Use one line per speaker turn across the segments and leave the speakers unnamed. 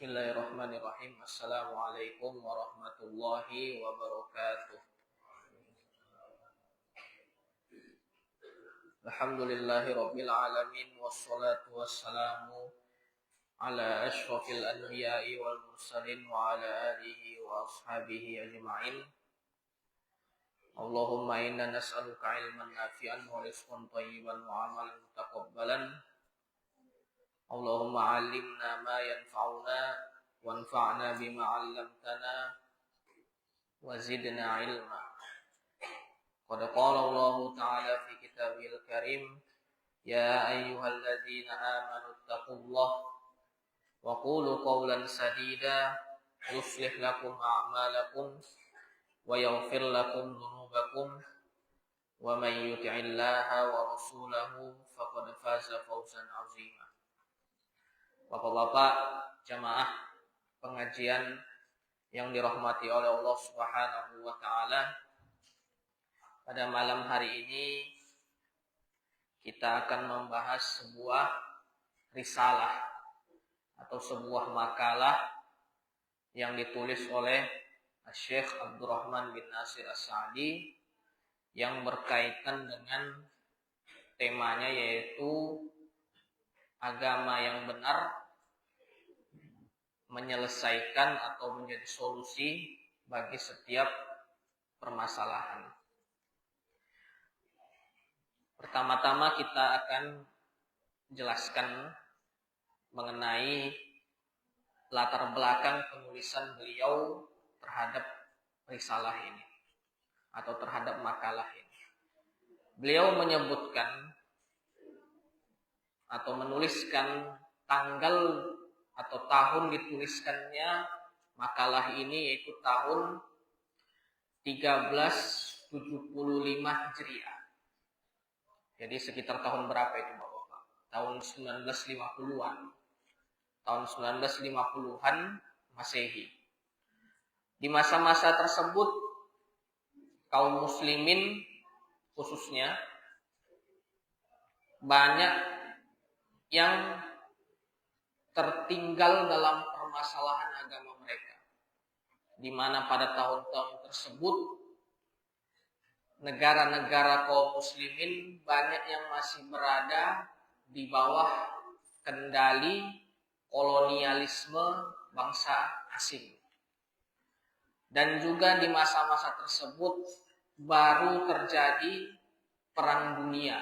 Bismillahirrahmanirrahim. Assalamualaikum warahmatullahi wabarakatuh. Alhamdulillahi rabbil alamin. Wassalatu wassalamu ala ashrafil anbiya'i wal mursalin wa ala alihi wa ashabihi ajma'in. Allahumma inna nas'aluka ilman nafi'an wa rizqan thayyiban wa amalan mutaqabbalan. Allahumma 'allimna ma yanfa'una wanfa'na bima 'allamtana wa zidna 'ilma. Qad qala Allah ta'ala fi kitabil karim, ya ayyuhalladzina amanu taqullaha wa qulu qawlan sadida yuslih lakum a'malakum wa yaghfir lakum dhunubakum wa may yuti'illaha wa rasulahu faqad faza fawzan 'azima. Bapak-bapak jamaah pengajian yang dirahmati oleh Allah Subhanahu wa taala, pada malam hari ini kita akan membahas sebuah risalah atau sebuah makalah yang ditulis oleh Syekh Abdurrahman bin Nasir As-Sa'di yang berkaitan dengan temanya, yaitu agama yang benar menyelesaikan atau menjadi solusi bagi setiap permasalahan. Pertama-tama kita akan jelaskan mengenai latar belakang penulisan beliau terhadap risalah ini atau terhadap makalah ini. Beliau menyebutkan atau menuliskan tanggal atau tahun dituliskannya makalah ini, yaitu tahun 1375 Hijriah. Jadi sekitar tahun berapa itu Bapak? Tahun 1950-an. Tahun 1950-an Masehi. Di masa-masa tersebut kaum muslimin khususnya banyak yang tertinggal dalam permasalahan agama mereka, di mana pada tahun-tahun tersebut negara-negara kaum muslimin banyak yang masih berada di bawah kendali kolonialisme bangsa asing. Dan juga di masa-masa tersebut baru terjadi perang dunia,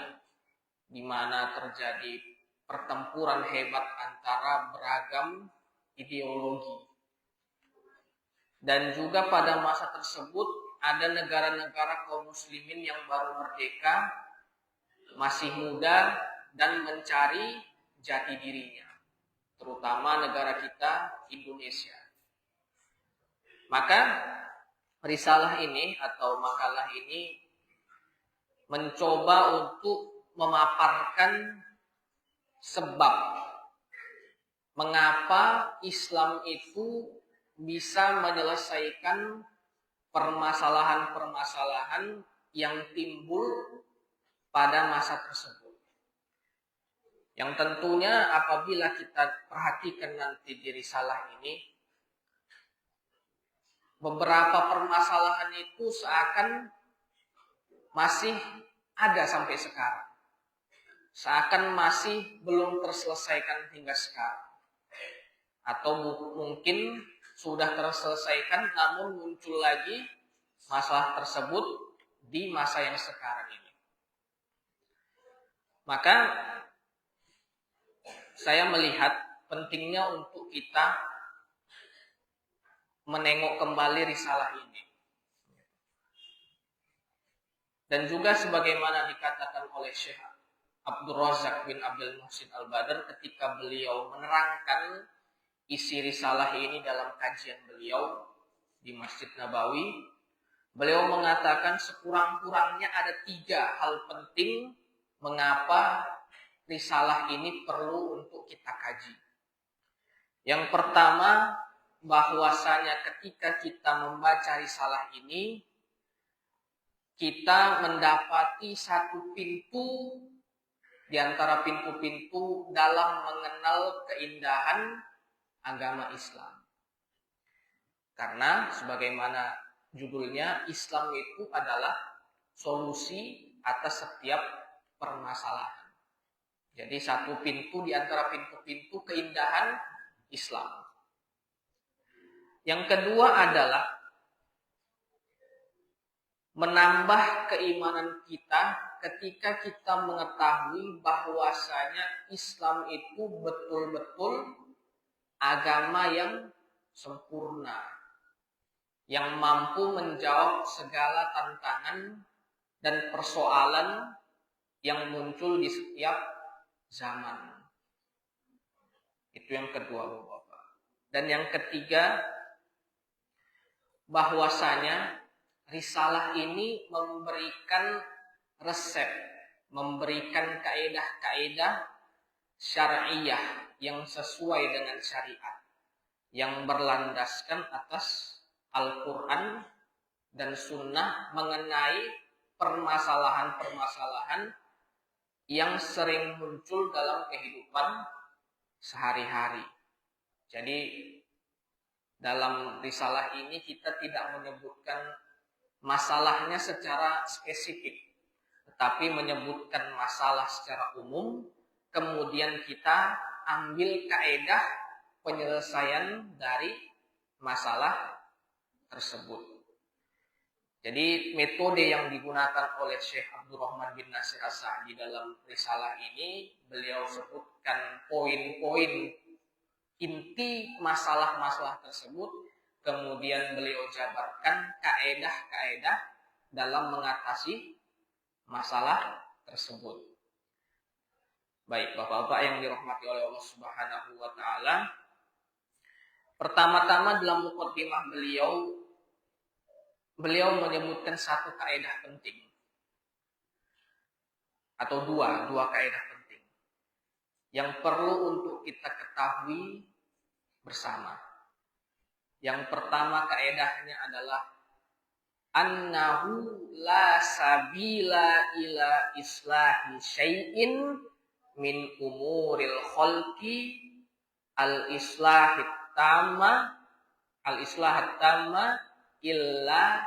di mana terjadi pertempuran hebat antara beragam ideologi. Dan juga pada masa tersebut ada negara-negara kaum muslimin yang baru merdeka, masih muda dan mencari jati dirinya, terutama negara kita, Indonesia. Maka risalah ini atau makalah ini mencoba untuk memaparkan sebab mengapa Islam itu bisa menyelesaikan permasalahan-permasalahan yang timbul pada masa tersebut. Yang tentunya apabila kita perhatikan nanti di risalah ini, beberapa permasalahan itu seakan masih ada sampai sekarang. Seakan masih belum terselesaikan hingga sekarang. Atau mungkin sudah terselesaikan namun muncul lagi masalah tersebut di masa yang sekarang ini. Maka saya melihat pentingnya untuk kita menengok kembali risalah ini. Dan juga sebagaimana dikatakan oleh Syekh Abdul Razak bin Abdul Muhsin Al-Badr ketika beliau menerangkan isi risalah ini dalam kajian beliau di Masjid Nabawi, beliau mengatakan sekurang-kurangnya ada 3 hal penting mengapa risalah ini perlu untuk kita kaji. Yang pertama, bahwasanya ketika kita membaca risalah ini, kita mendapati satu pintu di antara pintu-pintu dalam mengenal keindahan agama Islam. Karena sebagaimana judulnya, Islam itu adalah solusi atas setiap permasalahan. Jadi satu pintu di antara pintu-pintu keindahan Islam. Yang kedua adalah menambah keimanan kita ketika kita mengetahui bahwasanya Islam itu betul-betul agama yang sempurna, yang mampu menjawab segala tantangan dan persoalan yang muncul di setiap zaman. Itu yang kedua, Bapak. Dan yang ketiga, bahwasanya risalah ini memberikan resep, memberikan kaedah-kaedah syariah yang sesuai dengan syariat, yang berlandaskan atas Al-Quran dan Sunnah mengenai permasalahan-permasalahan yang sering muncul dalam kehidupan sehari-hari. Jadi dalam risalah ini kita tidak menyebutkan masalahnya secara spesifik, tetapi menyebutkan masalah secara umum, kemudian kita ambil kaedah penyelesaian dari masalah tersebut. Jadi metode yang digunakan oleh Syekh Abdurrahman bin Nasir As-Sa'di dalam risalah ini, beliau sebutkan poin-poin inti masalah-masalah tersebut, kemudian beliau jabarkan kaedah-kaedah dalam mengatasi masalah tersebut. Baik, Bapak-bapak yang dirahmati oleh Allah Subhanahu wa taala, pertama-tama dalam muqaddimah beliau menyebutkan satu kaedah penting, atau dua kaedah penting yang perlu untuk kita ketahui bersama. Yang pertama kaedahnya adalah annahu la sabila ila islahi syai'in min umuril khalqi al-islahat tamma illa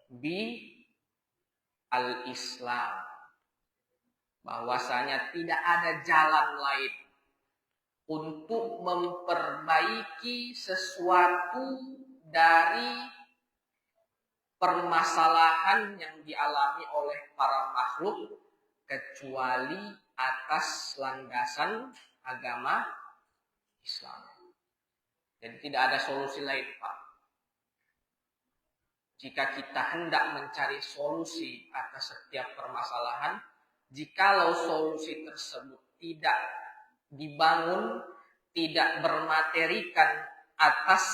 bi al-Islam. Bahwasanya tidak ada jalan lain untuk memperbaiki sesuatu dari permasalahan yang dialami oleh para makhluk kecuali atas landasan agama Islam. Jadi tidak ada solusi lain, Pak. Jika kita hendak mencari solusi atas setiap permasalahan, jikalau solusi tersebut tidak dibangun, tidak bermaterikan atas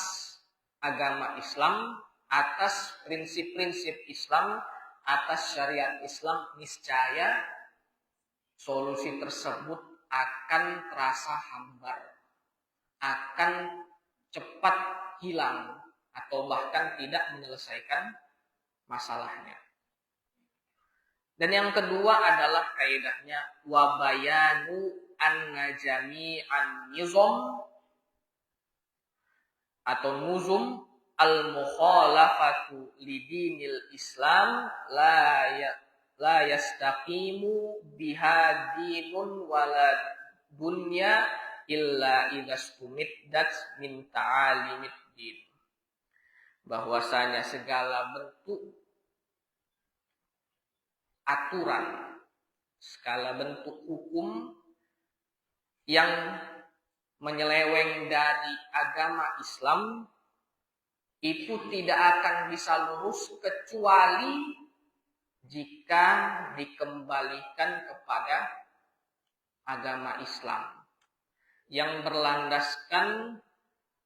agama Islam, atas prinsip-prinsip Islam, atas syariat Islam, niscaya solusi tersebut akan terasa hambar, akan cepat hilang, atau bahkan tidak menyelesaikan masalahnya. Dan yang kedua adalah kaidahnya wabayanu anna jami'an nizam atau nuzum al-mukhalafatu lidinil Islam la yastaqimu biha dinun wala dunya illa idastumiddat min ta'alimid din. Bahwasanya segala bentuk aturan, segala bentuk hukum yang menyeleweng dari agama Islam itu tidak akan bisa lurus kecuali jika dikembalikan kepada agama Islam yang berlandaskan,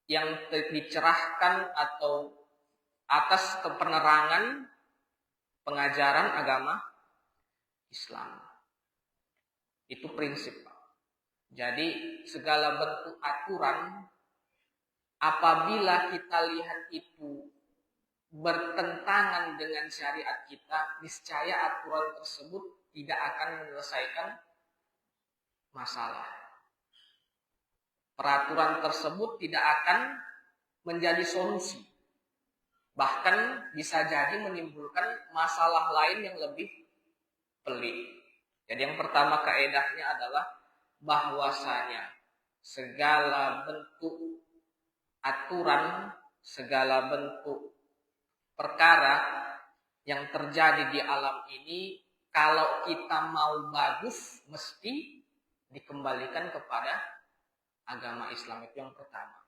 yang dicerahkan atau atas kepenerangan pengajaran agama Islam. Itu prinsip, Pak. Jadi segala bentuk aturan, apabila kita lihat itu bertentangan dengan syariat kita, niscaya aturan tersebut tidak akan menyelesaikan masalah. peraturan tersebut tidak akan menjadi solusi. Bahkan bisa jadi menimbulkan masalah lain yang lebih pelik. Jadi yang pertama kaedahnya adalah bahwasanya segala bentuk aturan, segala bentuk perkara yang terjadi di alam ini, kalau kita mau bagus, mesti dikembalikan kepada agama Islam. Itu yang pertama.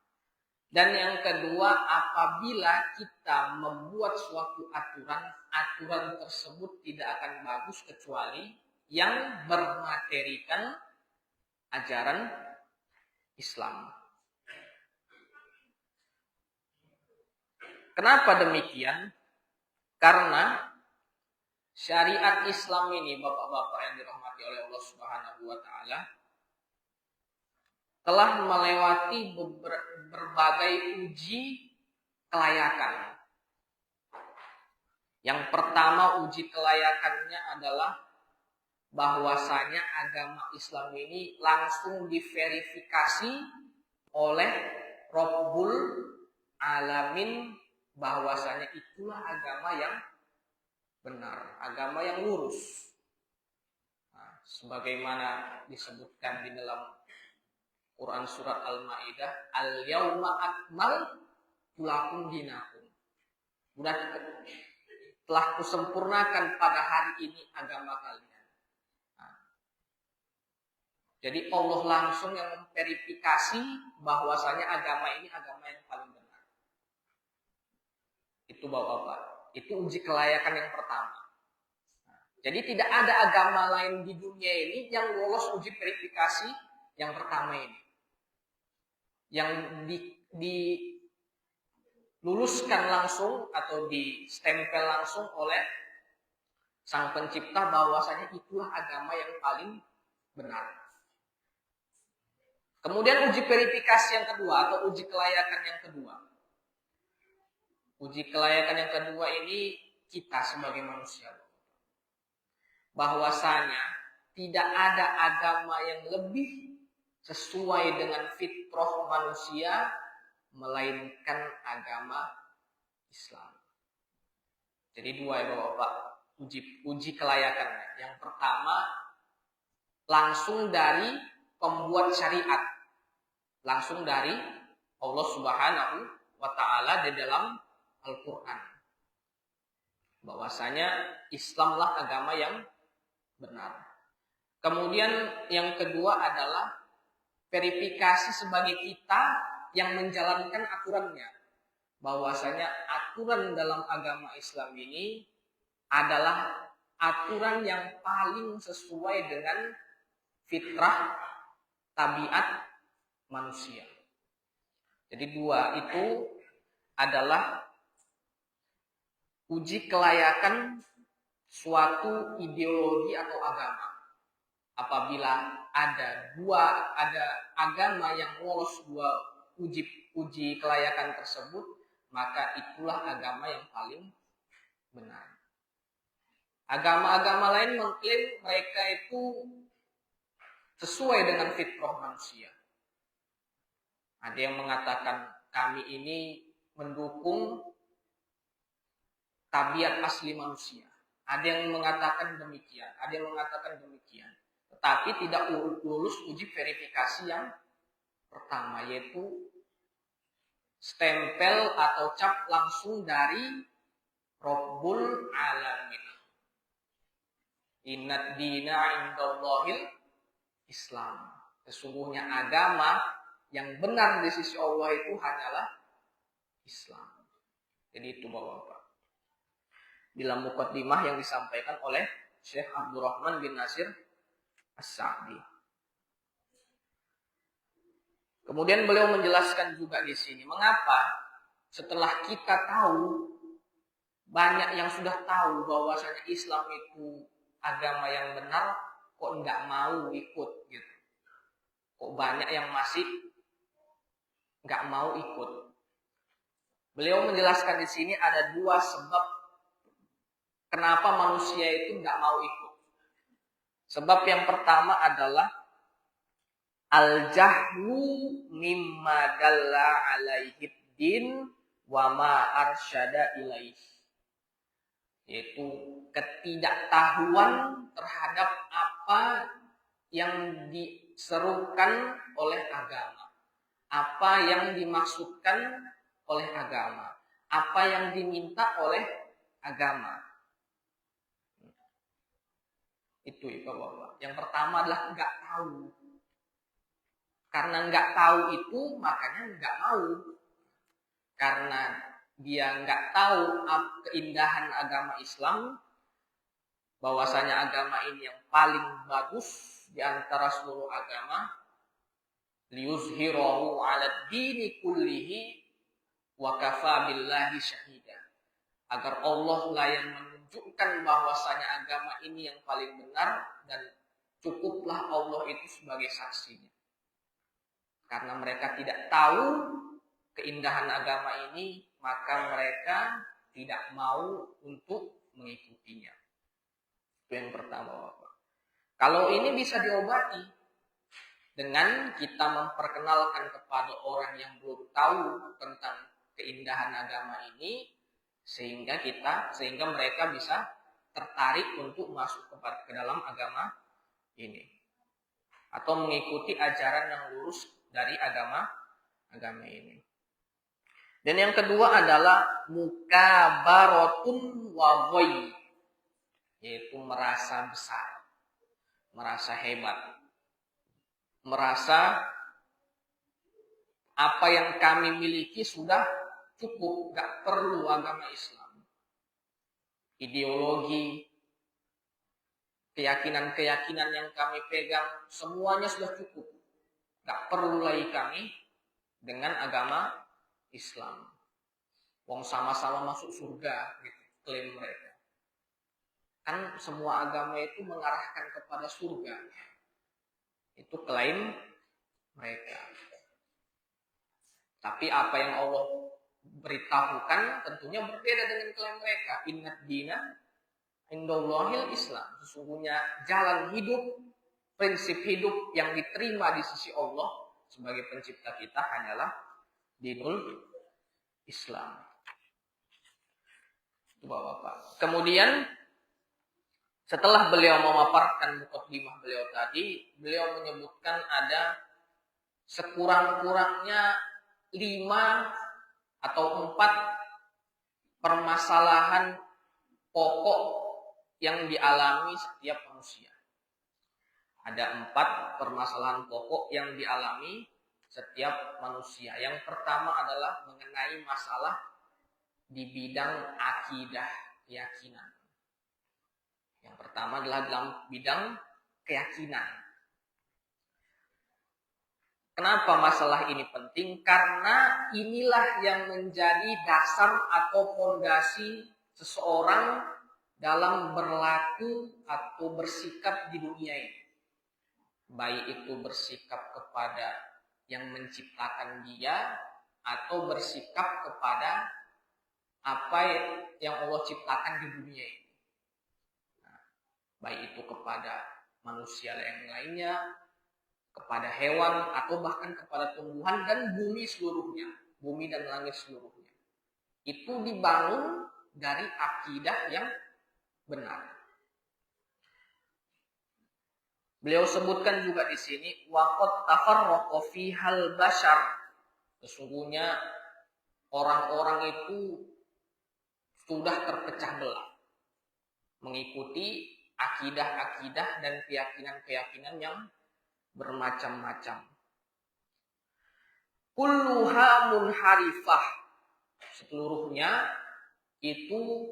Dan yang kedua, apabila kita membuat suatu aturan, aturan tersebut tidak akan bagus kecuali yang bermaterikan ajaran Islam. Kenapa demikian? Karena syariat Islam ini, bapak-bapak yang dirahmati oleh Allah Subhanahu wa taala, telah melewati berbagai uji kelayakan. Yang pertama uji kelayakannya adalah bahwasanya agama Islam ini langsung diverifikasi oleh Rabbul Alamin, bahwasanya itulah agama yang benar, agama yang lurus. Nah, sebagaimana disebutkan di dalam Quran surat Al-Maidah, Al-Yauma akmaltu lakum dinakum. Telah kusempurnakan pada hari ini agama kalian. Nah, jadi Allah langsung yang memverifikasi bahwasanya agama ini agama yang paling benar. Itu bapak-bapak. Itu uji kelayakan yang pertama. Nah, jadi tidak ada agama lain di dunia ini yang lolos uji verifikasi yang pertama ini. Yang diluluskan langsung atau distempel langsung oleh Sang Pencipta bahwasanya itulah agama yang paling benar. Kemudian uji verifikasi yang kedua atau uji kelayakan yang kedua. Uji kelayakan yang kedua ini kita sebagai manusia. Bahwasanya tidak ada agama yang lebih sesuai dengan fitrah manusia melainkan agama Islam. Jadi dua ya Bapak, uji kelayakannya. Yang pertama langsung dari pembuat syariat. Langsung dari Allah Subhanahu wa taala di dalam Al-Quran. Bahwasanya Islamlah agama yang benar. Kemudian yang kedua adalah verifikasi sebagai kita yang menjalankan aturannya. Bahwasanya aturan dalam agama Islam ini adalah aturan yang paling sesuai dengan fitrah tabiat manusia. Jadi dua itu adalah uji kelayakan suatu ideologi atau agama. Apabila ada agama yang lolos dua uji kelayakan tersebut, maka itulah agama yang paling benar. Agama-agama lain mengklaim mereka itu sesuai dengan fitrah manusia. Ada yang mengatakan kami ini mendukung tabiat asli manusia. Ada yang mengatakan demikian, ada yang mengatakan demikian. Tetapi tidak lulus uji verifikasi yang pertama, yaitu stempel atau cap langsung dari Rabbul Alamin. Innad dina indallahil Islam. Sesungguhnya agama yang benar di sisi Allah itu hanyalah Islam. Jadi itu Bapak-bapak. Dalam muqaddimah yang disampaikan oleh Syekh Abdurrahman bin Nasir As-Sa'di. Kemudian beliau menjelaskan juga di sini mengapa setelah kita tahu, banyak yang sudah tahu bahwasanya Islam itu agama yang benar, kok enggak mau ikut gitu. Kok banyak yang masih enggak mau ikut. Beliau menjelaskan di sini ada dua sebab kenapa manusia itu enggak mau ikut. Sebab yang pertama adalah Al-jahlu mimma dalla alaihi din wa ma arsyada ilaih. Yaitu ketidaktahuan terhadap apa yang diserukan oleh agama. Apa yang dimaksudkan oleh agama. Apa yang diminta oleh agama. Itu Bapak. Yang pertama adalah nggak tahu. Karena nggak tahu itu, makanya nggak mau. Karena dia nggak tahu keindahan agama Islam, bahwasanya agama ini yang paling bagus di antara seluruh agama, liyuzhirahu 'ala dini kullihi wa kafa billahi syahida. Agar Allah lah yang menunjukkan bahwasanya agama ini yang paling benar dan cukuplah Allah itu sebagai saksinya. Karena mereka tidak tahu keindahan agama ini, maka mereka tidak mau untuk mengikutinya. Itu yang pertama, Bapak. Kalau ini bisa diobati dengan kita memperkenalkan kepada orang yang belum tahu tentang keindahan agama ini, sehingga mereka bisa tertarik untuk masuk ke dalam agama ini atau mengikuti ajaran yang lurus dari agama ini. Dan yang kedua adalah mukabaratun wa ghoi, yaitu merasa besar, merasa hebat, merasa apa yang kami miliki sudah cukup, gak perlu agama Islam. Ideologi, keyakinan-keyakinan yang kami pegang, semuanya sudah cukup. Gak perlu lagi kami dengan agama Islam. Wong sama-sama masuk surga, gitu, klaim mereka. Kan semua agama itu mengarahkan kepada surga. Itu klaim mereka. Tapi apa yang Allah beritahukan tentunya berbeda dengan klaim mereka. Innad dina indallahil Islam. Sesungguhnya jalan hidup, prinsip hidup yang diterima di sisi Allah sebagai pencipta kita hanyalah dinul Islam. Itu Bapak. Kemudian setelah beliau memaparkan muqaddimah beliau tadi, beliau menyebutkan ada sekurang-kurangnya 5 atau 4 permasalahan pokok yang dialami setiap manusia. Ada 4 permasalahan pokok yang dialami setiap manusia. Yang pertama adalah mengenai masalah di bidang akidah, keyakinan. Yang pertama adalah dalam bidang keyakinan. Kenapa masalah ini penting? Karena inilah yang menjadi dasar atau fondasi seseorang dalam berlaku atau bersikap di dunia ini. Baik itu bersikap kepada yang menciptakan dia atau bersikap kepada apa yang Allah ciptakan di dunia ini. Nah, baik itu kepada manusia yang lainnya, kepada hewan, atau bahkan kepada tumbuhan dan bumi seluruhnya. Bumi dan langit seluruhnya. Itu dibangun dari akidah yang benar. Beliau sebutkan juga di sini waqad tafarraqa fihal bashar. Sesungguhnya orang-orang itu sudah terpecah belah mengikuti akidah-akidah dan keyakinan-keyakinan yang bermacam-macam. Kulluha munharifah. Seluruhnya itu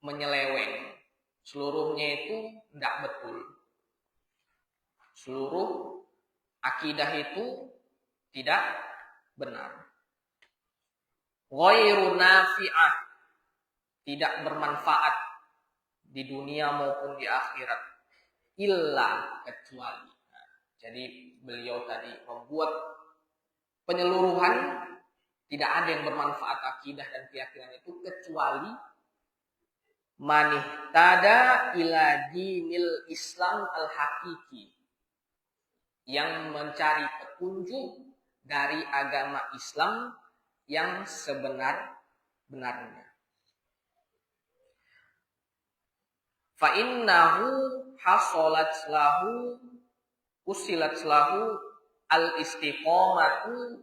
menyeleweng. Seluruhnya itu tidak betul. Seluruh akidah itu tidak benar. Ghairu nafi'ah, tidak bermanfaat di dunia maupun di akhirat. Illa, kecuali. Nah, jadi beliau tadi membuat penyeluruhan, tidak ada yang bermanfaat akidah dan keyakinan itu kecuali manihtada ila dinil Islam al-hakiki. yang mencari petunjuk dari agama Islam yang sebenar-benarnya. Fa innahu hasolat lahu usilat lahu al-istiqomatu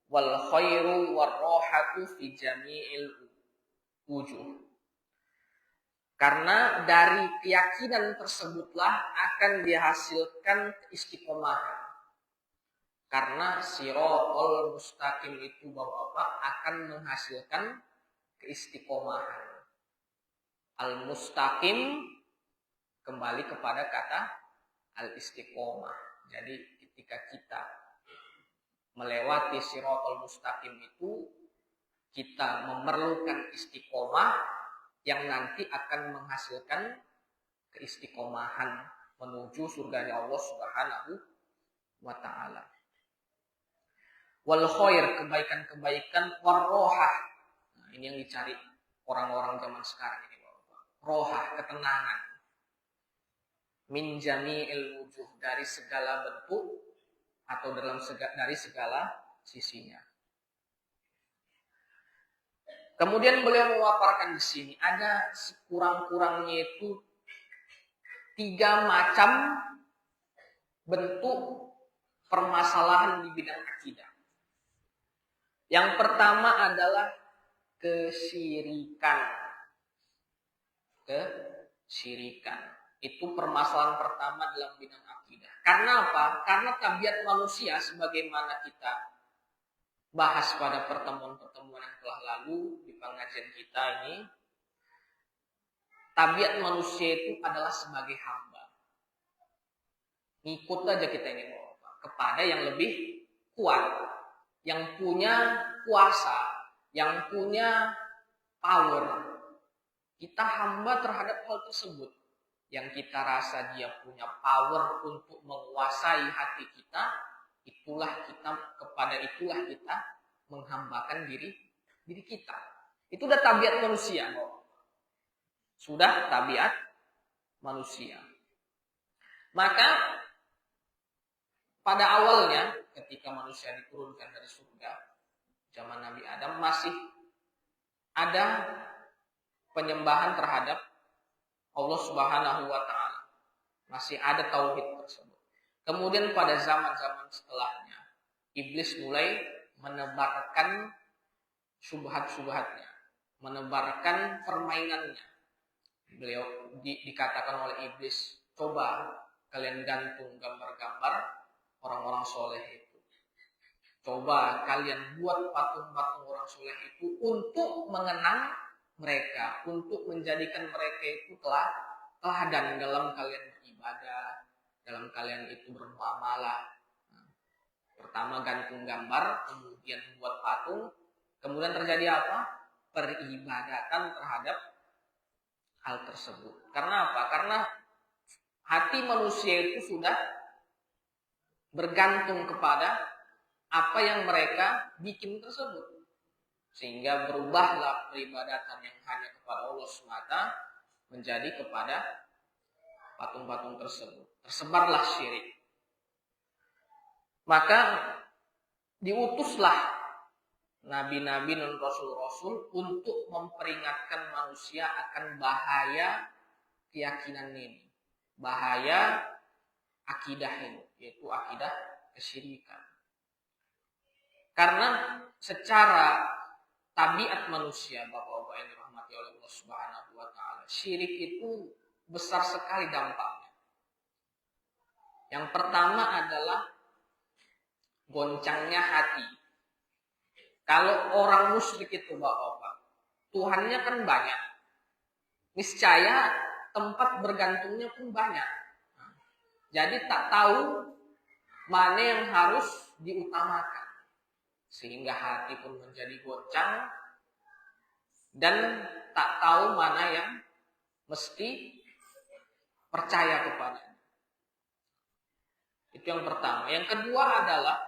wal khairu war rohatu fi jami'il wujuh. Karena dari keyakinan tersebutlah akan dihasilkan keistiqomahan. Karena siratal mustaqim itu Bapak-bapak akan menghasilkan keistiqomahan. Al-mustaqim kembali kepada kata al-istiqomah. Jadi ketika kita melewati siratal mustaqim itu, kita memerlukan istiqomah yang nanti akan menghasilkan keistiqomahan menuju surganya Allah Subhanahu wa ta'ala. Wal khair, kebaikan-kebaikan, warrohah. Nah, ini yang dicari orang-orang zaman sekarang ini, Bapak. Rohah, ketenangan. Min jami'il wujuh, dari segala bentuk atau dari segala sisinya. Kemudian beliau memaparkan di sini ada sekurang-kurangnya itu 3 macam bentuk permasalahan di bidang akidah. Yang pertama adalah kesyirikan. Kesyirikan. Itu permasalahan pertama dalam bidang akidah. Karena apa? Karena tabiat manusia sebagaimana kita bahas pada pertemuan-pertemuan yang telah lalu di pengajian kita ini, tabiat manusia itu adalah sebagai hamba. Ngikut aja kita ini Bapak, kepada yang lebih kuat, yang punya kuasa, yang punya power. Kita hamba terhadap hal tersebut. Yang kita rasa dia punya power untuk menguasai hati kita, kepada itulah kita menghambakan diri kita. Itu udah tabiat manusia. Sudah tabiat manusia. Maka pada awalnya ketika manusia diturunkan dari surga, zaman Nabi Adam, masih ada penyembahan terhadap Allah Subhanahu wa ta'ala. Masih ada tauhid tersebut. Kemudian pada zaman-zaman setelahnya, iblis mulai menebarkan syubhat-syubhatnya, menebarkan permainannya. Beliau dikatakan oleh iblis, coba kalian gantung gambar-gambar orang-orang soleh itu. Coba kalian buat patung-patung orang soleh itu untuk mengenang mereka, untuk menjadikan mereka itu teladan dalam kalian beribadah, dalam kalian itu bermuamalah. Pertama gantung gambar, kemudian buat patung, kemudian terjadi apa? Peribadatan terhadap hal tersebut. Karena apa? Karena hati manusia itu sudah bergantung kepada apa yang mereka bikin tersebut. Sehingga berubahlah peribadatan yang hanya kepada Allah semata menjadi kepada patung-patung tersebut. Tersebarlah syirik. Maka diutuslah nabi-nabi dan rasul-rasul untuk memperingatkan manusia akan bahaya keyakinan ini. Bahaya akidah ini, yaitu akidah kesyirikan. Karena secara tabiat manusia, Bapak-bapak yang dirahmati oleh Allah Subhanahu wa ta'ala, syirik itu besar sekali dampaknya. Yang pertama adalah goncangnya hati. Kalau orang musyrik itu Bapak-bapak, Tuhannya kan banyak. Niscaya tempat bergantungnya pun banyak. Jadi tak tahu mana yang harus diutamakan. Sehingga hati pun menjadi goncang dan tak tahu mana yang mesti percaya kepadanya. Itu yang pertama. Yang kedua adalah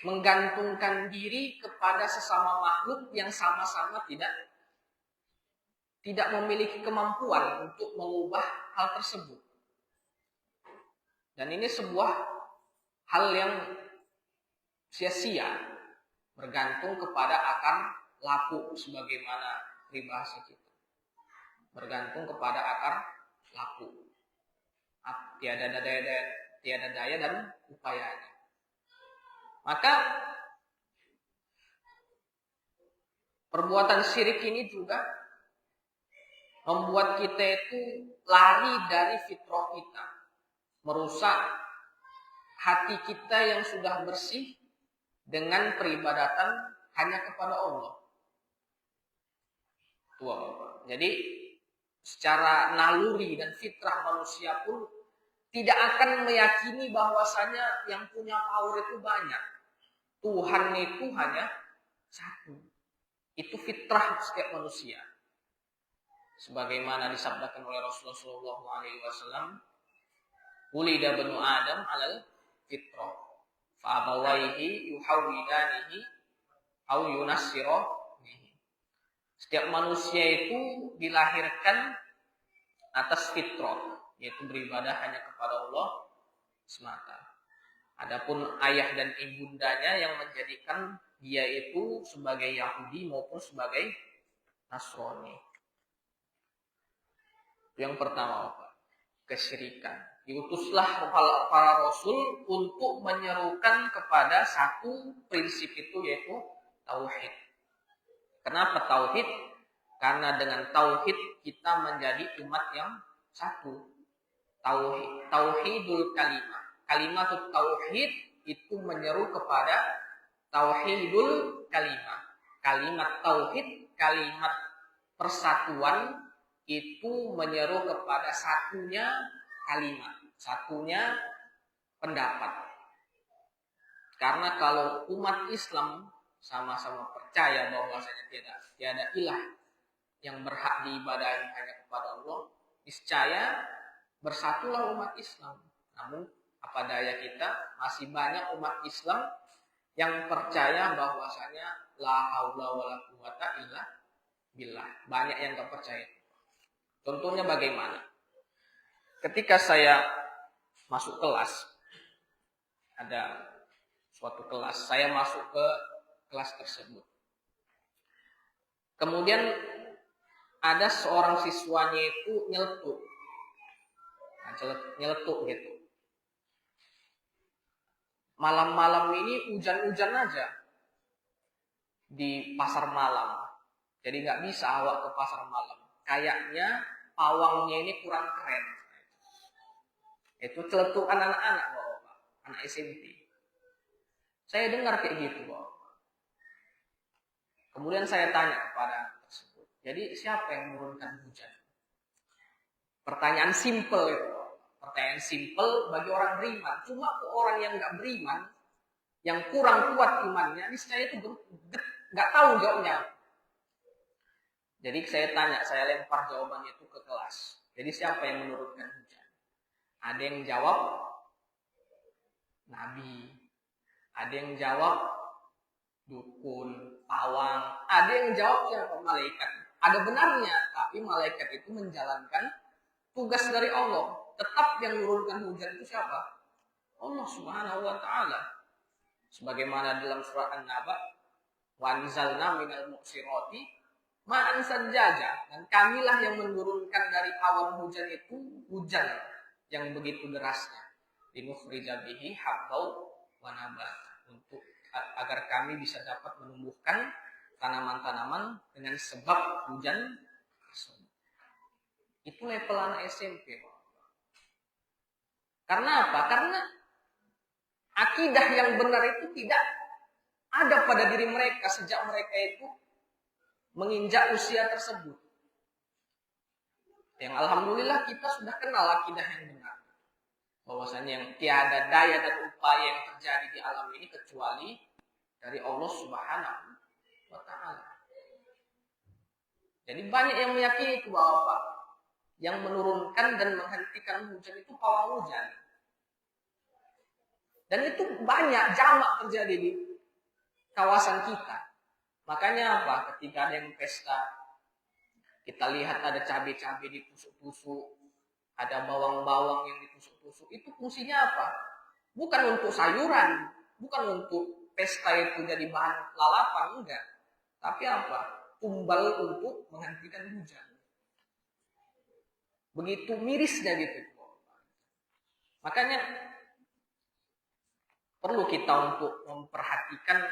menggantungkan diri kepada sesama makhluk yang sama-sama tidak memiliki kemampuan untuk mengubah hal tersebut. Dan ini sebuah hal yang sia-sia, bergantung kepada akar laku sebagaimana peribahasa kita. Bergantung kepada akar laku. Tiada daya dan upayanya. Maka perbuatan syirik ini juga membuat kita itu lari dari fitrah kita, merusak hati kita yang sudah bersih dengan peribadatan hanya kepada Allah. Jadi secara naluri dan fitrah manusia pun tidak akan meyakini bahwasanya yang punya power itu banyak. Tuhan itu hanya satu. Itu fitrah setiap manusia. Sebagaimana disabdakan oleh Rasulullah SAW, "Wulida banu Adam alal fitrah, fa'abawaihi yuhawwidanihi au yunassiranihi." Setiap manusia itu dilahirkan atas fitrah, yaitu beribadah hanya kepada Allah semata. Adapun ayah dan ibundanya yang menjadikan dia itu sebagai Yahudi maupun sebagai Nasrani. Yang pertama, kesyirikan. Diutuslah para rasul untuk menyerukan kepada satu prinsip itu, yaitu tauhid. Kenapa tauhid? Karena dengan tauhid kita menjadi umat yang satu. Tauhidul kalimah. Kalimat tauhid itu menyeru kepada tauhidul kalimah. Kalimat tauhid, kalimat persatuan itu menyeru kepada satunya kalimat, satunya pendapat. Karena kalau umat Islam sama-sama percaya bahwasanya tiada ilah yang berhak diibadahi hanya kepada Allah, niscaya bersatulah umat Islam. Namun apa daya kita, masih banyak umat Islam yang percaya bahwasanya la haula wala quwata illa billah. Banyak yang tak percaya. Contohnya bagaimana? Ketika saya masuk kelas, ada suatu kelas, saya masuk ke kelas tersebut. Kemudian ada seorang siswanya itu nyeletuk. Nyeletuk gitu. Malam-malam ini hujan-hujan aja di pasar malam. Jadi nggak bisa awak ke pasar malam. Kayaknya pawangnya ini kurang keren. Itu celetukan anak-anak, Bapak. Anak SMP. Saya dengar kayak gitu, Bapak. Kemudian saya tanya kepada anak tersebut. Jadi siapa yang menurunkan hujan? Pertanyaan simple itu. Pertanyaan simple bagi orang beriman. Cuma orang yang nggak beriman, yang kurang kuat imannya, ini saya itu nggak tahu jawabnya. Jadi saya tanya, saya lempar jawabannya itu ke kelas. Jadi siapa yang menurunkan hujan? Ada yang jawab Nabi. Ada yang jawab dukun, pawang. Ada yang jawab siapa? Malaikat. Ada benarnya, tapi malaikat itu menjalankan tugas dari Allah. Tetap yang menurunkan hujan itu siapa? Allah Subhanahu wa taala. Sebagaimana dalam surat An-Naba, "Wa anzalna minal mu'sirati ma'an sajjaja." Dan kamilah yang menurunkan dari awan hujan itu hujan yang begitu derasnya. Linukhrija bihi habbaw wa nabata. Untuk agar kami bisa dapat menumbuhkan tanaman-tanaman dengan sebab hujan tersebut. Itu level anak SMP. Karena apa? Karena akidah yang benar itu tidak ada pada diri mereka sejak mereka itu menginjak usia tersebut. Yang alhamdulillah kita sudah kenal akidah yang benar. Bahwasanya yang tiada daya dan upaya yang terjadi di alam ini kecuali dari Allah Subhanahu wa taala. Jadi banyak yang meyakini itu bahwa yang menurunkan dan menghentikan hujan itu pawang hujan. Dan itu banyak jamak terjadi di kawasan kita. Makanya apa? Ketika ada yang pesta, kita lihat ada cabai-cabai ditusuk-tusuk, ada bawang-bawang yang ditusuk-tusuk. Itu fungsinya apa? Bukan untuk sayuran, bukan untuk pesta itu jadi bahan lalapan, enggak. Tapi apa? Tumbal untuk menghentikan hujan. Begitu mirisnya gitu. Makanya perlu kita untuk memperhatikan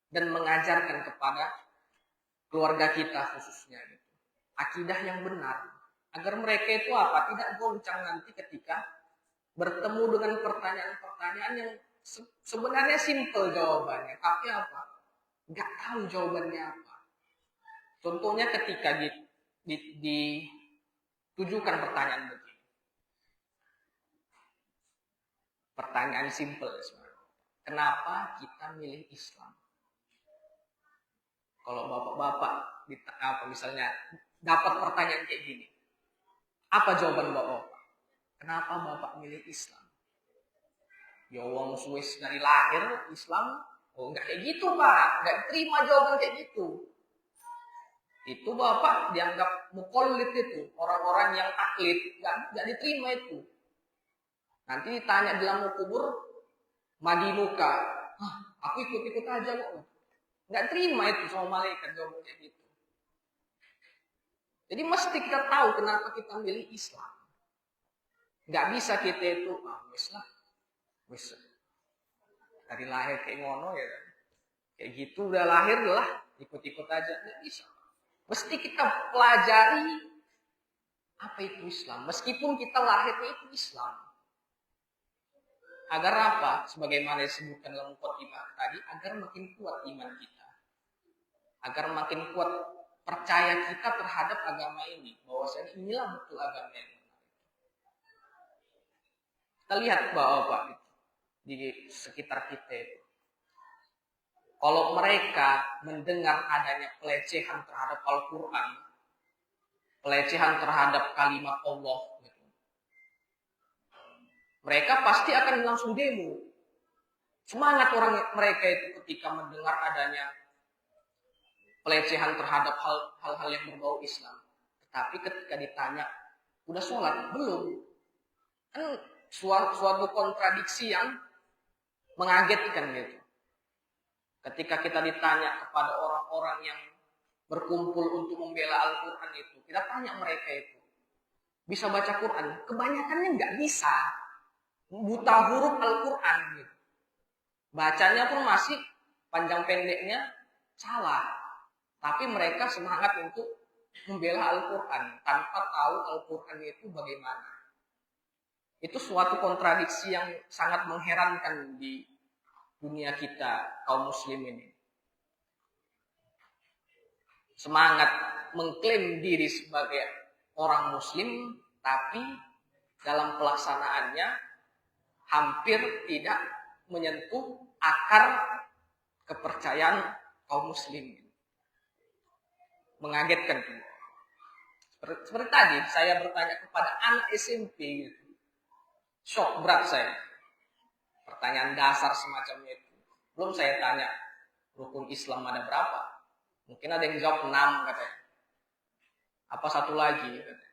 dan mengajarkan kepada keluarga kita khususnya gitu. Akidah yang benar. Agar mereka itu apa? Tidak goncang nanti ketika bertemu dengan pertanyaan-pertanyaan yang sebenarnya simple jawabannya. Tapi apa? Nggak tahu jawabannya apa. Contohnya ketika ditujukan pertanyaan begini. Pertanyaan simple sebenarnya. Kenapa kita milih Islam? Kalau bapak-bapak misalnya dapat pertanyaan kayak gini, apa jawaban bapak? Kenapa bapak milih Islam? Ya wong Swiss dari lahir Islam, oh nggak kayak gitu pak, nggak terima jawaban kayak gitu. Itu bapak dianggap mukolit itu, orang-orang yang taklid, nggak diterima itu. Nanti ditanya di dalam kubur, madi muka, aku ikut-ikut aja kok. Nggak terima itu sama malaikat jawaban kayak gitu. Jadi mesti kita tahu kenapa kita milih Islam. Nggak bisa kita itu, wis dari lahir kayak ngono ya, kayak gitu udah lahir lah, ikut-ikut aja, nggak bisa. Mesti kita pelajari apa itu Islam, meskipun kita lahirnya itu Islam. Agar apa? Sebagaimana disebutkan dalam khotimah tadi, agar makin kuat iman kita. Agar makin kuat percaya kita terhadap agama ini. Bahwasanya inilah betul agama yang benar. Kita lihat bahwa di sekitar kita itu. Kalau mereka mendengar adanya pelecehan terhadap Al-Quran, pelecehan terhadap kalimat Allah, mereka pasti akan langsung demo. Semangat orang mereka itu ketika mendengar adanya pelecehan terhadap hal-hal yang berbau Islam. Tetapi ketika ditanya, udah sholat? Belum. Kan suatu kontradiksi yang mengagetkan gitu. Ketika kita ditanya kepada orang-orang yang berkumpul untuk membela Al-Quran itu, kita tanya mereka itu, bisa baca Quran? Kebanyakannya nggak bisa. Buta huruf Al-Quran gitu. Bacanya pun masih panjang pendeknya salah. Tapi mereka semangat untuk membela Al-Quran tanpa tahu Al-Quran itu bagaimana. Itu suatu kontradiksi yang sangat mengherankan di dunia kita, kaum muslim ini. Semangat mengklaim diri sebagai orang muslim, tapi dalam pelaksanaannya hampir tidak menyentuh akar kepercayaan kaum muslim. Mengagetkan. Seperti tadi saya bertanya kepada anak SMP gitu. Shock berat saya. Pertanyaan dasar semacamnya itu. Belum saya tanya rukun Islam ada berapa. Mungkin ada yang jawab 6 katanya. Apa satu lagi katanya.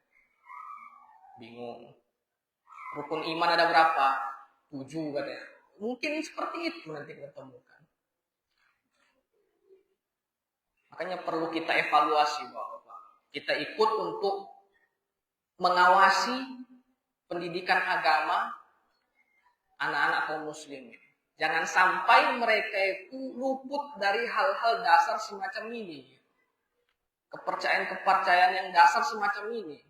Bingung. Rukun iman ada berapa? 7 katanya. Mungkin seperti itu nanti kita temukan. Makanya perlu kita evaluasi bahwa kita ikut untuk mengawasi pendidikan agama anak-anak kaum muslimin. Jangan sampai mereka itu luput dari hal-hal dasar semacam ini. Kepercayaan-kepercayaan yang dasar semacam ini.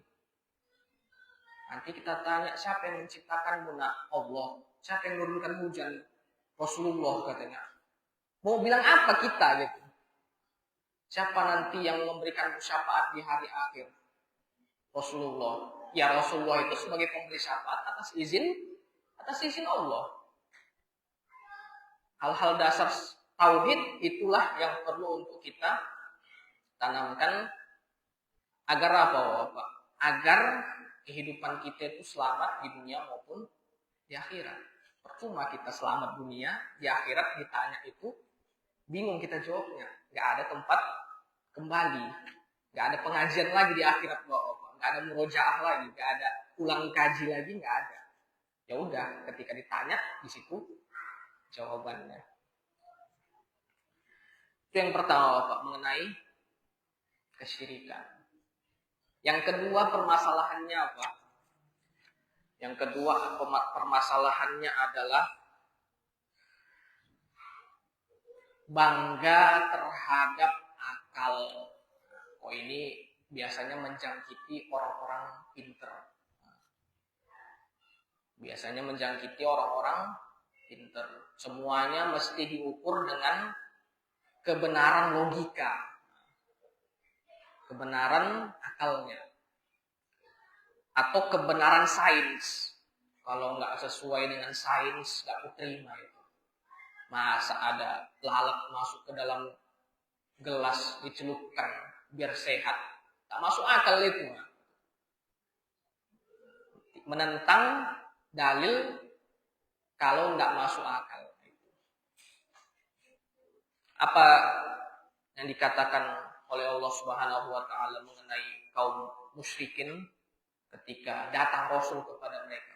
Nanti kita tanya siapa yang menciptakan guna? Allah. Siapa yang menurunkan hujan? Rasulullah katanya. Mau bilang apa kita gitu? Siapa nanti yang memberikan syafaat di hari akhir? Rasulullah. Ya Rasulullah itu sebagai pemberi syafaat atas izin Allah. Hal-hal dasar tauhid itulah yang perlu untuk kita tanamkan agar apa? Agar kehidupan kita itu selamat di dunia maupun di akhirat. Percuma kita selamat dunia, di akhirat ditanya itu bingung kita jawabnya. Gak ada tempat kembali, gak ada pengajian lagi di akhirat, gak ada murojaah lagi, gak ada ulang kaji lagi, nggak ada. Ya udah, ketika ditanya di situ jawabannya. Itu yang pertama Bapak, mengenai kesyirikan. Yang kedua permasalahannya apa? Yang kedua permasalahannya adalah bangga terhadap akal. Oh, ini biasanya menjangkiti orang-orang pinter. Biasanya menjangkiti orang-orang pinter. Semuanya mesti diukur dengan kebenaran logika, kebenaran akalnya, atau kebenaran sains. Kalau nggak sesuai dengan sains, nggak kuterima itu. Masa ada lalat masuk ke dalam gelas dicelupkan biar sehat? Tak masuk akal itu. Menentang dalil kalau nggak masuk akal. Apa yang dikatakan oleh Allah Subhanahu wa taala mengenai kaum musyrikin ketika datang Rasul kepada mereka?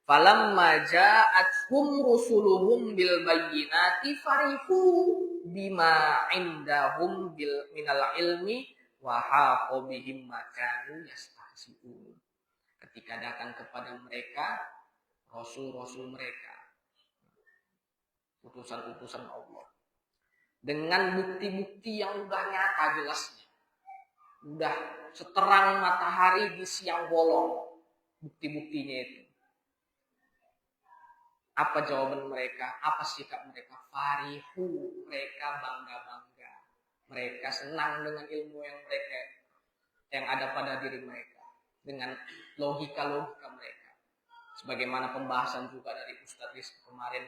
Falamma ja'atuhum rusuluhum bil bayyinati farihu bima indahum minal ilmi wa haqa bihim ma kanu yastahzi'un. Ketika datang kepada mereka rasul-rasul mereka, utusan-utusan Allah, dengan bukti-bukti yang udah nyata jelasnya, udah seterang matahari di siang bolong, bukti-buktinya itu. Apa jawaban mereka? Apa sikap mereka? Farihu, mereka bangga-bangga. Mereka senang dengan ilmu yang ada pada diri mereka, dengan logika-logika mereka. Sebagaimana pembahasan juga dari Ustadz Rizky kemarin,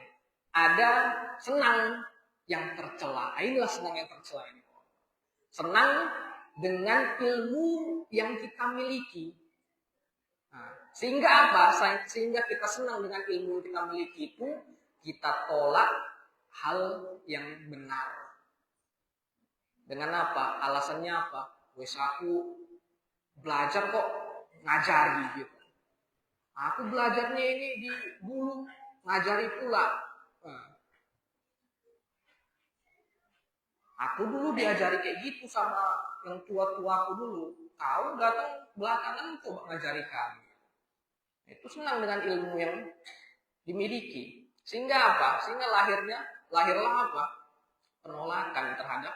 ada senang yang tercela. Inilah senang yang tercela ini. Senang dengan ilmu yang kita miliki. Nah, sehingga apa? Sehingga kita senang dengan ilmu yang kita miliki itu, kita tolak hal yang benar. Dengan apa? Alasannya apa? Wes aku belajar kok ngajari gitu. Aku belajarnya ini di dulu ngajari pula. Aku dulu diajari kayak gitu sama yang tua-tuaku dulu. Kau datang belakangan coba ngajari kami. Itu senang dengan ilmu yang dimiliki. Sehingga apa? Sehingga lahirlah apa? Penolakan terhadap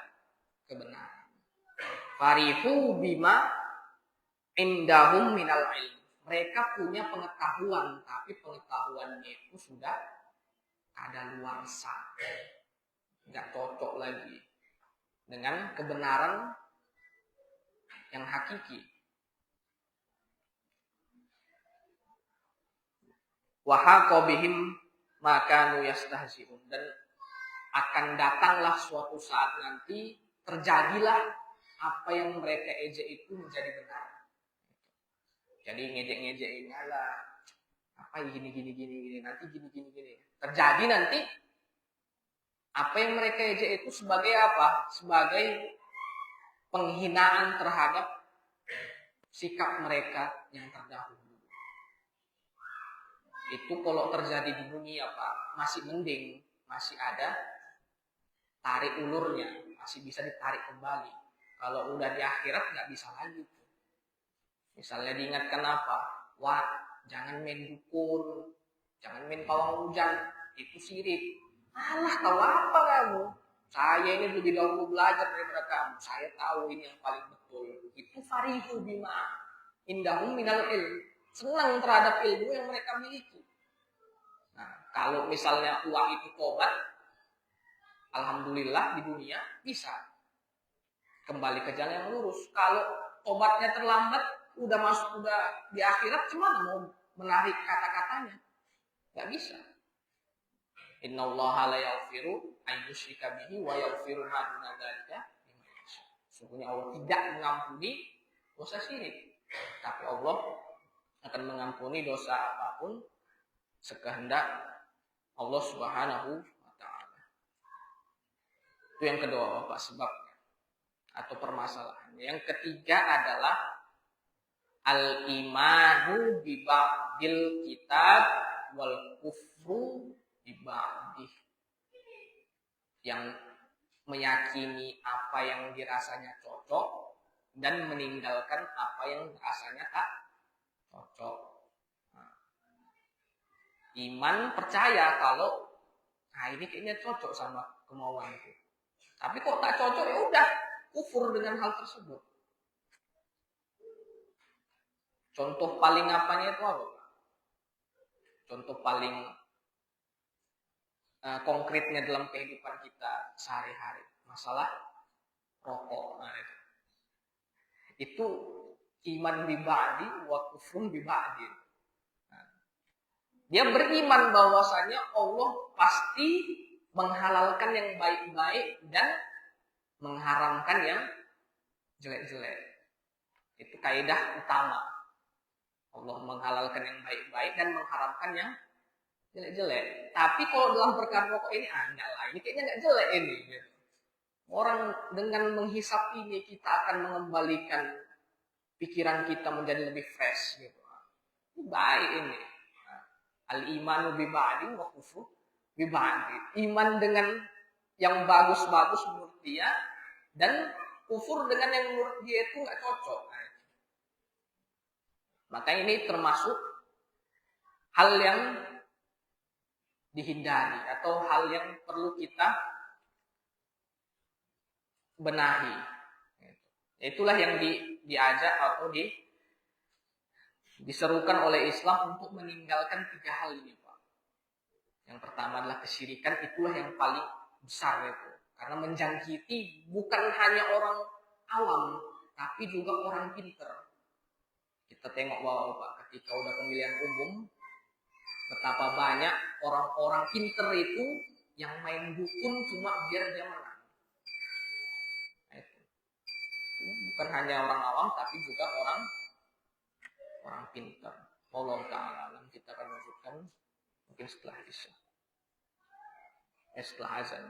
kebenaran. Farihu bima indahum minal ilm. Mereka punya pengetahuan, tapi pengetahuannya itu sudah kadaluarsa. Nggak cocok lagi dengan kebenaran yang hakiki. Wa haqa bihim ma kanu yastahzi'un, dan akan datanglah suatu saat nanti, terjadilah apa yang mereka ejek itu menjadi benar. Jadi ngejek-ngejeknya lah, apa gini nanti gini. Terjadi nanti apa yang mereka ejek itu sebagai apa? Sebagai penghinaan terhadap sikap mereka yang terdahulu. Itu kalau terjadi di dunia Pak, masih mending, masih ada tarik ulurnya, masih bisa ditarik kembali. Kalau udah di akhirat nggak bisa lagi. Misalnya diingatkan apa? Wah, jangan main dukun, jangan main pawang hujan, itu syirik. Alah, tahu apa kamu? Saya ini lebih dahulu belajar daripada kamu. Saya tahu ini yang paling betul. Itu farihu bima indahum minal ilm. Senang terhadap ilmu yang mereka miliki. Nah, kalau misalnya uang itu tobat, alhamdulillah di dunia bisa kembali ke jalan yang lurus. Kalau tobatnya terlambat, udah di akhirat, gimana mau menarik kata-katanya? Gak bisa. Innallaha la yaghfiru an yushrika bihi wa yaghfiru ma duna dzalika liman yasha. Sesungguhnya Allah tidak mengampuni dosa syirik, tapi Allah akan mengampuni dosa apapun sekehendak Allah Subhanahu wa taala. Itu yang kedua Bapak, sebabnya atau permasalahannya. Yang ketiga adalah Al-imanu bi ba'dil kitab wal kufru bi ba'dih. Yang meyakini apa yang dirasanya cocok dan meninggalkan apa yang rasanya tak cocok. Nah, iman percaya kalau ini kayaknya cocok sama kemauanku. Tapi kok tak cocok, ya udah kufur dengan hal tersebut. Contoh paling apanya itu apa? Contoh paling konkretnya dalam kehidupan kita sehari-hari, masalah rokok. Nah, itu iman bibadi wa kufrun bibadi. Nah, dia beriman bahwasanya Allah pasti menghalalkan yang baik-baik dan mengharamkan yang jelek-jelek. Itu kaidah utama. Allah menghalalkan yang baik-baik dan mengharamkan yang jelek-jelek. Tapi kalau dalam perkara rokok ini enggak lah, ini kayaknya enggak jelek ini gitu. Orang dengan menghisap ini kita akan mengembalikan pikiran kita menjadi lebih fresh gitu. Ini baik ini. Al-imanu bi ba'din wa kufru bi ba'din. Iman dengan yang bagus-bagus menurut dia dan kufur dengan yang menurut dia itu enggak cocok. Maka ini termasuk hal yang dihindari atau hal yang perlu kita benahi. Itulah yang diajak atau diserukan oleh Islam untuk meninggalkan 3 hal ini, Pak. Yang pertama adalah kesyirikan, itulah yang paling besar itu. Karena menjangkiti bukan hanya orang awam, tapi juga orang pinter. Kita tengok bahwa Pak, ketika udah pemilihan umum, betapa banyak orang-orang pinter itu yang main dukun cuma biar dia menang. Bukan hanya orang awam, tapi juga orang pintar. Allah Ta'ala alam, kita akan lanjutkan mungkin setelah Isya. Setelah azan.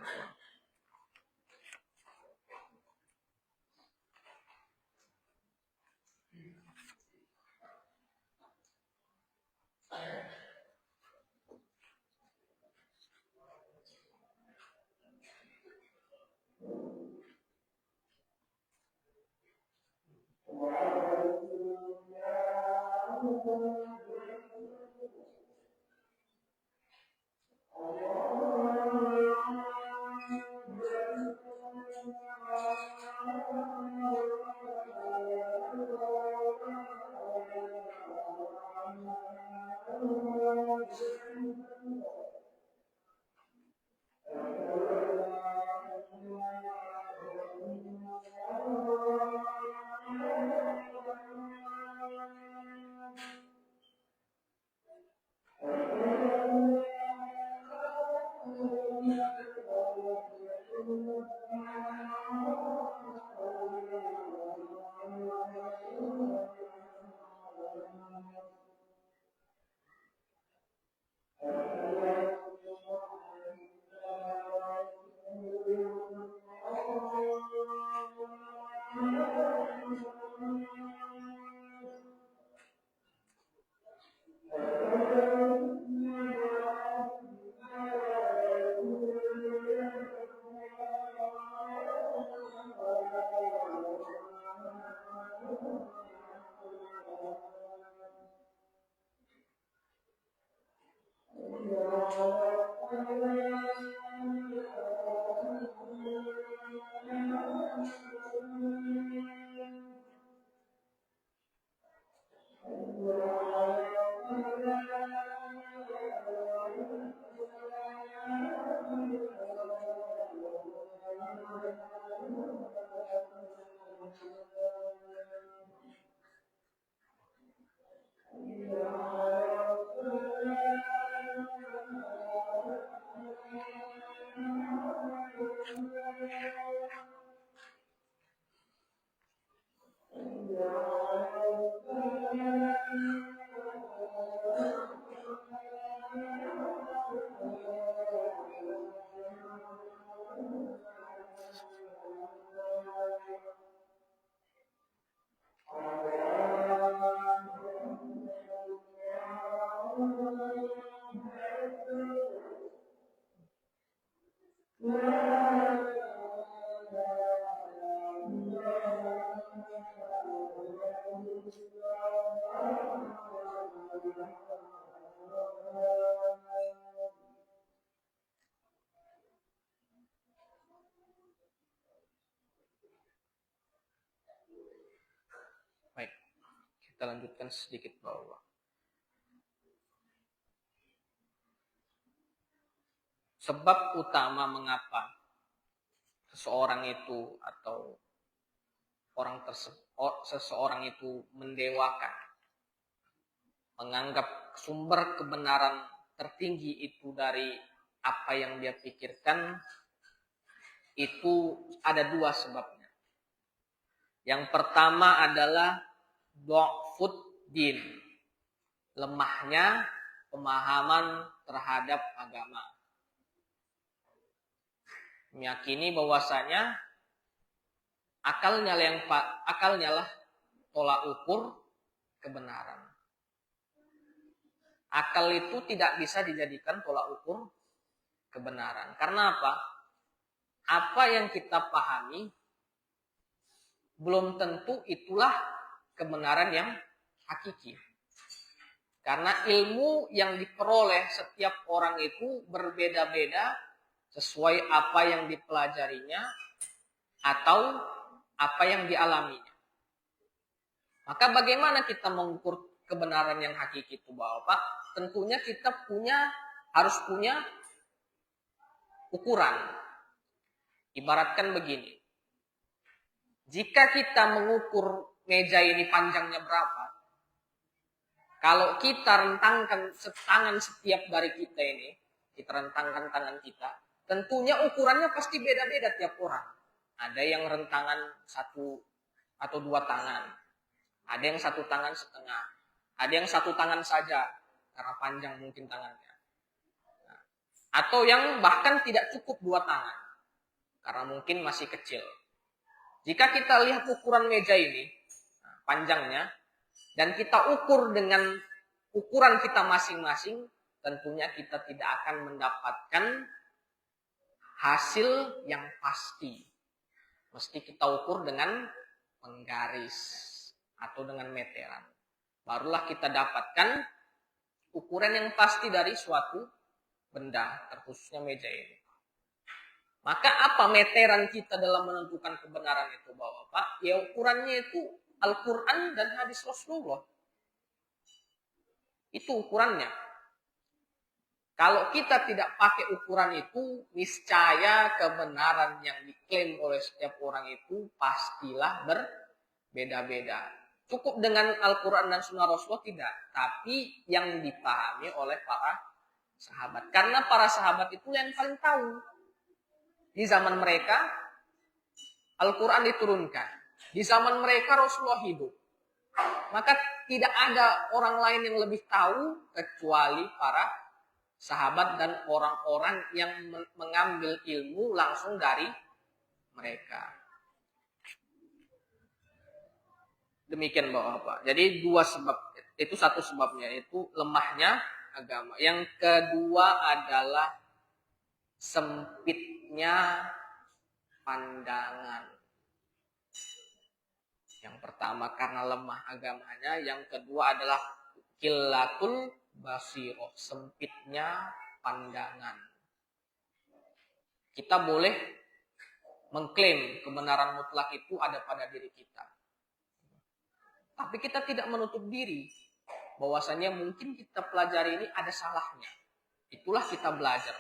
Kita lanjutkan sedikit bawah. Sebab utama mengapa seseorang itu atau seseorang itu mendewakan, menganggap sumber kebenaran tertinggi itu dari apa yang dia pikirkan, itu ada dua sebabnya. Yang pertama adalah dha'fud din, lemahnya pemahaman terhadap agama. Meyakini bahwasanya akalnya lah tolak ukur kebenaran. Akal itu tidak bisa dijadikan tolak ukur kebenaran. Karena apa? Apa yang kita pahami belum tentu itulah kebenaran yang hakiki. Karena ilmu yang diperoleh setiap orang itu berbeda-beda sesuai apa yang dipelajarinya atau apa yang dialaminya. Maka bagaimana kita mengukur kebenaran yang hakiki itu, Bapak? Tentunya kita harus punya ukuran. Ibaratkan begini. Jika kita mengukur meja ini panjangnya berapa, kalau kita rentangkan tangan setiap dari kita ini, kita rentangkan tangan kita, tentunya ukurannya pasti beda-beda tiap orang. Ada yang rentangan 1 atau 2 tangan. Ada yang 1 tangan setengah. Ada yang 1 tangan saja, karena panjang mungkin tangannya. Atau yang bahkan tidak cukup 2 tangan, karena mungkin masih kecil. Jika kita lihat ukuran meja ini, panjangnya, dan kita ukur dengan ukuran kita masing-masing, tentunya kita tidak akan mendapatkan hasil yang pasti. Mesti kita ukur dengan penggaris atau dengan meteran. Barulah kita dapatkan ukuran yang pasti dari suatu benda, terkhususnya meja ini. Maka apa meteran kita dalam menentukan kebenaran itu, Bapak? Ya ukurannya itu Al-Quran dan hadis Rasulullah. Itu ukurannya. Kalau kita tidak pakai ukuran itu, niscaya kebenaran yang diklaim oleh setiap orang itu pastilah berbeda-beda. Cukup dengan Al-Quran dan Sunnah Rasulullah tidak, tapi yang dipahami oleh para sahabat. Karena para sahabat itu yang paling tahu. Di zaman mereka, Al-Quran diturunkan. Di zaman mereka, Rasulullah hidup. Maka tidak ada orang lain yang lebih tahu kecuali para sahabat dan orang-orang yang mengambil ilmu langsung dari mereka. Demikian Bapak. Jadi 2 sebab. Itu satu sebabnya, itu lemahnya agama. Yang kedua adalah sempitnya pandangan. Yang pertama karena lemah agamanya, yang kedua adalah qillatul basiroh, sempitnya pandangan. Kita boleh mengklaim kebenaran mutlak itu ada pada diri kita. Tapi kita tidak menutup diri bahwasanya mungkin kita pelajari ini ada salahnya. Itulah kita belajar.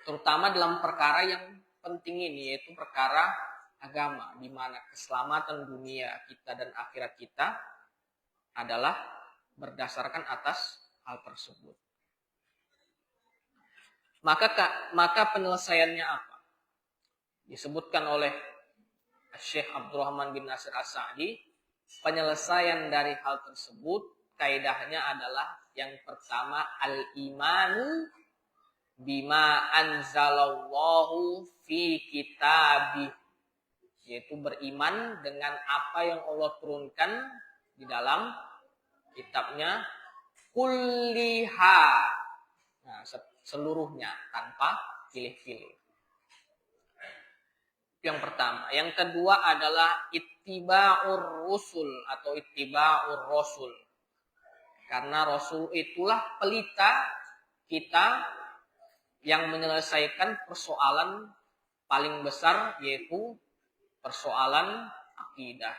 Terutama dalam perkara yang penting ini, yaitu perkara agama, di mana keselamatan dunia kita dan akhirat kita adalah berdasarkan atas hal tersebut. Maka penyelesaiannya apa? Disebutkan oleh Syekh Abdurrahman bin Nasir As-Sa'di, penyelesaian dari hal tersebut kaidahnya adalah yang pertama al-imanu bima anzalallahu fi kitabih, yaitu beriman dengan apa yang Allah turunkan di dalam kitabnya, kulliha, nah, seluruhnya tanpa pilih-pilih. Yang pertama. Yang kedua adalah ittiba'ur rusul atau ittiba'ur rasul. Karena Rasul itulah pelita kita yang menyelesaikan persoalan paling besar, yaitu persoalan akidah.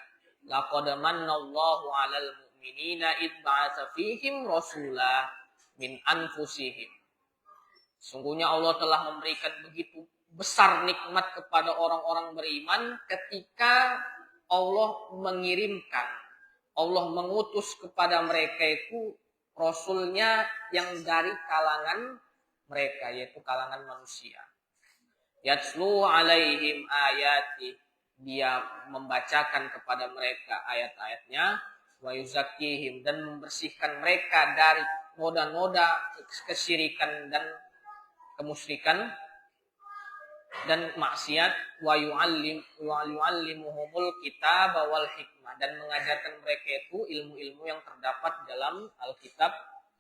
Laqad mannallahu 'alal mu'minina id ba'atsa fihim rasula min anfusihim. Sungguhnya Allah telah memberikan begitu besar nikmat kepada orang-orang beriman ketika Allah mengirimkan, Allah mengutus kepada mereka itu Rasulnya yang dari kalangan mereka, yaitu kalangan manusia. Yatslu alaihim ayati, dia membacakan kepada mereka ayat-ayatnya, wa yuzakkihim, dan membersihkan mereka dari noda-noda kesyirikan dan kemusyrikan dan maksiat, wa yu'allimuhumul kitab wal hikmah, dan mengajarkan mereka itu ilmu-ilmu yang terdapat dalam Alkitab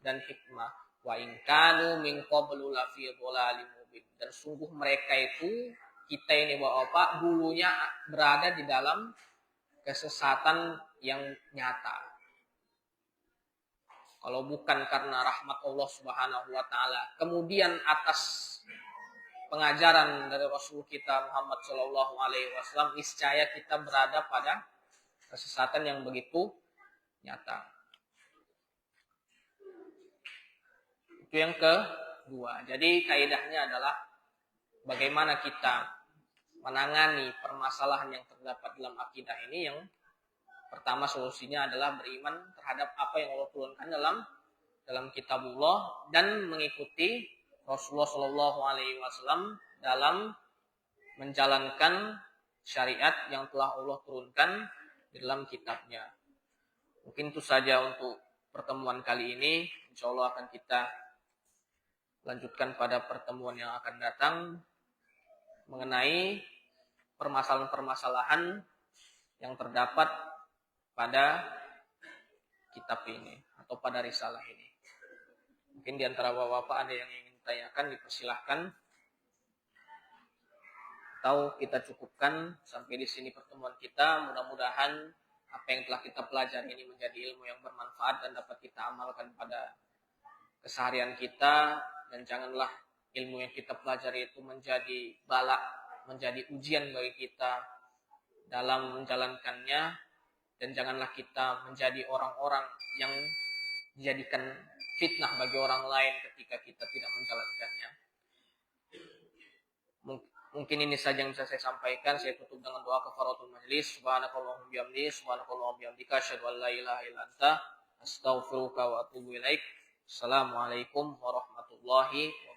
dan hikmah. Wa in kanu min qablu lafi dhalalin mubin, dan sungguh mereka itu, kita ini Bapak, dulunya berada di dalam kesesatan yang nyata. Kalau bukan karena rahmat Allah Subhanahu wa taala, kemudian atas pengajaran dari Rasul kita Muhammad Shallallahu Alaihi Wasallam, niscaya kita berada pada kesesatan yang begitu nyata. Itu yang kedua. Jadi kaidahnya adalah bagaimana kita menangani permasalahan yang terdapat dalam akidah ini. Yang pertama solusinya adalah beriman terhadap apa yang Allah turunkan dalam kitabullah dan mengikuti Rasulullah Shallallahu Alaihi Wasallam dalam menjalankan syariat yang telah Allah turunkan di dalam kitabnya. Mungkin itu saja untuk pertemuan kali ini. Insya Allah akan kita lanjutkan pada pertemuan yang akan datang mengenai permasalahan-permasalahan yang terdapat pada kitab ini atau pada risalah ini. Mungkin di antara bapak-bapak ada yang ingin tanyakan, dipersilahkan. Atau kita cukupkan sampai di sini pertemuan kita. Mudah-mudahan apa yang telah kita pelajari ini menjadi ilmu yang bermanfaat dan dapat kita amalkan pada keseharian kita. Dan janganlah ilmu yang kita pelajari itu menjadi bala, menjadi ujian bagi kita dalam menjalankannya. Dan janganlah kita menjadi orang-orang yang dijadikan fitnah bagi orang lain ketika kita tidak menjalankannya. Mungkin ini saja yang bisa saya sampaikan. Saya tutup dengan doa kafaratul majlis. Subhanakallahumma bihamdika, subhanakallahumma bihamdika, asyhadu an la ilaha illa anta, astaghfiruka wa atubu ilaik. Assalamualaikum warahmatullahi wabarakatuh.